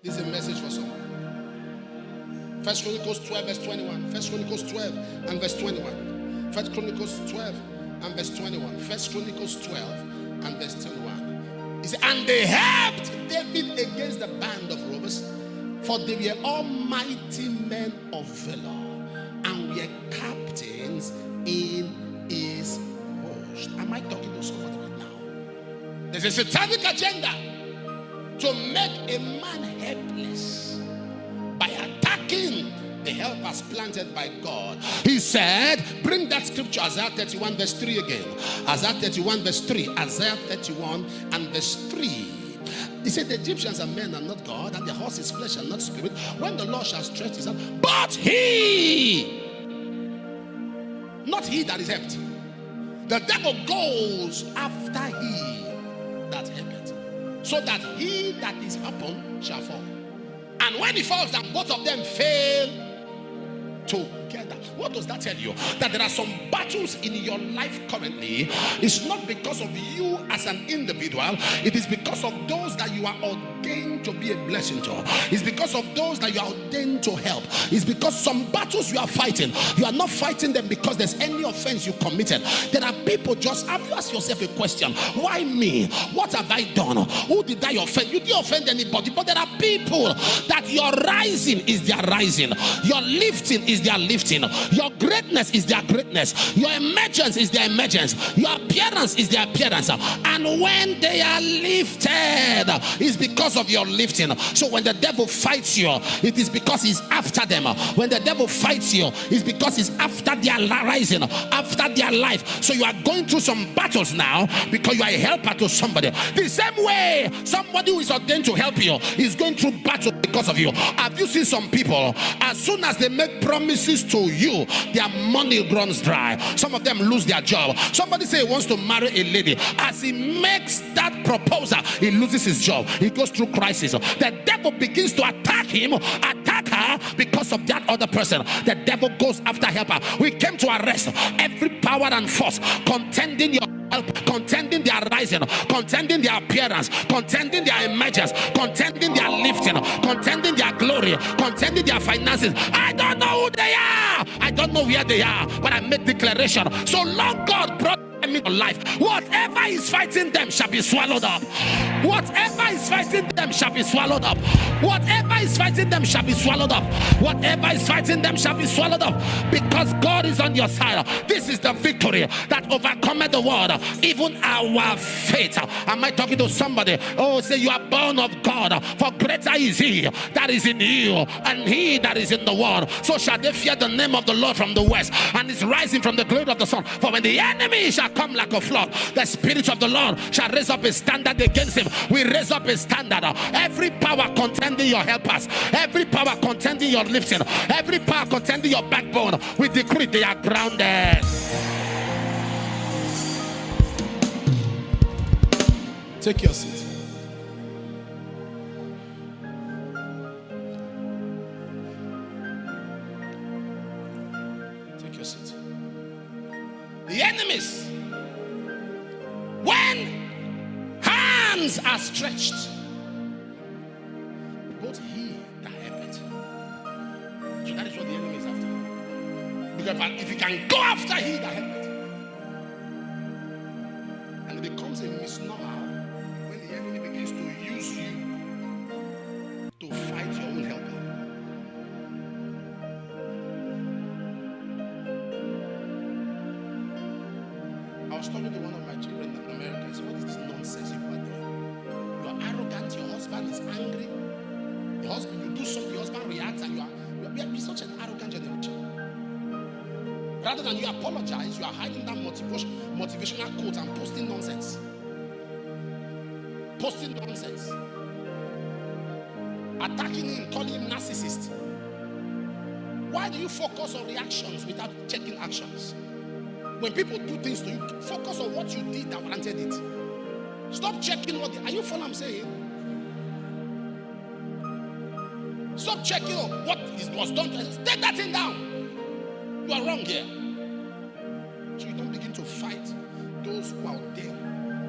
This is a message for someone. 1 Chronicles 12 verse 21. 1 Chronicles 12 and verse 21. 1 Chronicles 12 and verse 21. 1 Chronicles 12 and verse 21. He said, and they helped David against the band of robbers, for they were all mighty men of valor, and were captains in his host. Am I talking to somebody right now? There's a satanic agenda to make a man helpless by attacking the helpers planted by God. He said, bring that scripture, Isaiah 31 verse 3 again. Isaiah 31 verse 3. Isaiah 31 and verse 3. He said, the Egyptians are men and not God, and the horse is flesh and not spirit. When the Lord shall stretch his hand, but he, not he that is helped. The devil goes after he that helpeth, so that he that is upon shall fall. And when he falls down, both of them fail together. What does that tell you? That there are some battles in your life currently. It's not because of you as an individual. It is because of those that you are ordained to be a blessing to. It's because of those that you are ordained to help. It's because some battles you are fighting, you are not fighting them because there's any offense you committed. There are people, just have you asked yourself a question? Why me? What have I done? Who did I offend? You didn't offend anybody, but there are people that your rising is their rising, your lifting is their lifting, your greatness is their greatness, your emergence is their emergence, your appearance is their appearance. And when they are lifted, it's because of your lifting. So when the devil fights you, it is because he's after them. When the devil fights you, it's because he's after their rising, after their life. So you are going through some battles now because you are a helper to somebody. The same way somebody who is ordained to help you is going through battle because of you. Have you seen some people, as soon as they make promises to you, their money runs dry? Some of them lose their job. Somebody say he wants to marry a lady. As he makes that proposal, he loses his job. He goes through crisis. The devil begins to attack him, attack her because of that other person. The devil goes after helper. We came to arrest every power and force contending your help, contending their rising, contending their appearance, contending their emergence, contending their lifting, contending their glory, contending their finances. I don't know who they are, I don't know where they are, but I make declaration. So long God brought them into life, whatever is fighting them shall be swallowed up. Whatever is fighting them shall be swallowed up. Whatever is fighting them shall be swallowed up. Whatever is fighting them shall be swallowed up, because God is on your side. This is the victory that overcometh the world, even our faith. Am I talking to somebody? Oh, say you are born of God, for greater is he that is in you and he that is in the world. So shall they fear the name of the Lord from the west, and is rising from the glory of the sun. For when the enemy shall come like a flood, the Spirit of the Lord shall raise up a standard against him. We raise up a standard. Every power contending your helpers, every power contending your lifting, every power contending your backbone, we decree they are grounded. Take your seat. Take your seat. The enemies, when hands are stretched, both he that helpeth. So that is what the enemy is after. Because if you can go after he that helpeth, and it becomes a misnomer when the enemy begins to use you to fight your own helper. I was talking to one of my children in America. I said, what is this nonsense you are doing? You are arrogant, your husband is angry. The husband, you do something, your husband reacts, and you are such an arrogant generation. Rather than you apologize, you are hiding that motivational quote and posting nonsense. Posting nonsense. Attacking him, calling him narcissist. Why do you focus on reactions without checking actions? When people do things to you, focus on what you did that warranted it. Stop checking what are you following what I'm saying? Stop checking what was done. Take that thing down. You are wrong here. So you don't begin to fight those who are there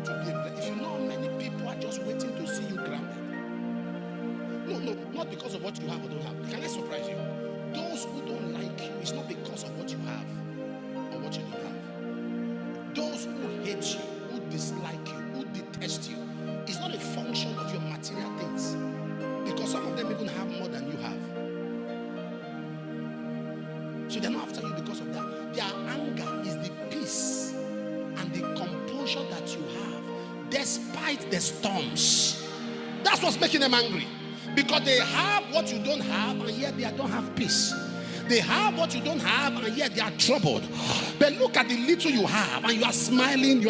to be a blessing. If you know many people are just waiting to see you grounded. No. Not because of what you have or don't have. Can I surprise you? Those who don't like you, it's not because of what you have or what you don't have. Those who hate you, who dislike you, who detest you, it's not a function of your material things. Because some of them even have more than you have. So they're not after you because of that. Their anger is the peace and the composure that you have despite the storms. That's what's making them angry. Because they have what you don't have, and yet they don't have peace. They have what you don't have, and yet they are troubled. But look at the little you have, and you are smiling.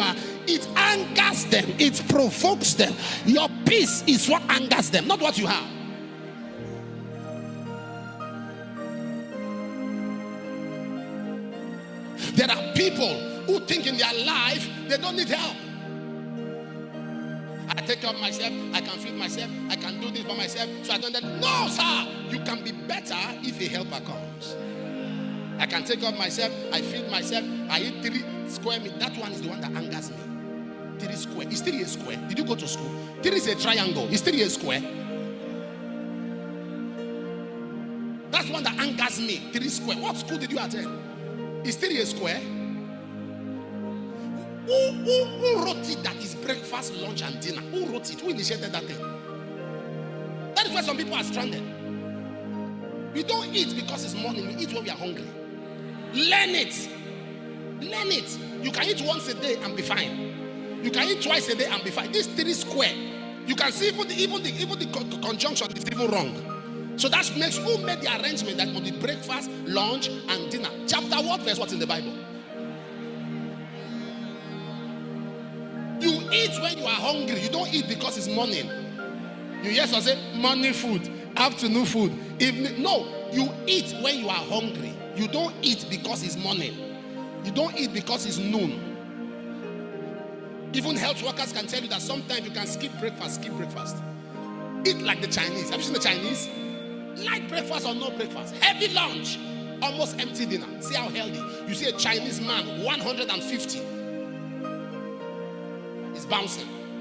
It angers them. It provokes them. Your peace is what angers them, not what you have. There are people who think in their life they don't need help. I take care of myself, I can feed myself, I can do this for myself, so I don't need. No, sir, you can be better if a helper comes. I can take care of myself, I feed myself, I eat 3 square meals. That one is the one that angers me. 3 square. Is 3 a square? Did you go to school? 3 is a triangle. Is 3 a square? That's one that angers me. 3 square. What school did you attend? Is 3 a square? Who wrote it that is breakfast, lunch, and dinner? Who wrote it? Who initiated that thing? That is why some people are stranded. We don't eat because it's morning. We eat when we are hungry. Learn it. Learn it. You can eat once a day and be fine. You can eat twice a day and be fine. This 3 square. You can see even the conjunction is even wrong. So that makes who made the arrangement that on the breakfast, lunch, and dinner. Chapter what, verse what's in the Bible? You eat when you are hungry. You don't eat because it's morning. You hear someone say morning food, afternoon food, evening. No, you eat when you are hungry. You don't eat because it's morning. You don't eat because it's noon. Even health workers can tell you that sometimes you can skip breakfast. Eat like the Chinese. Have you seen the Chinese? Light breakfast or no breakfast. Heavy lunch, almost empty dinner. See how healthy. You see a Chinese man, 150. Bouncing.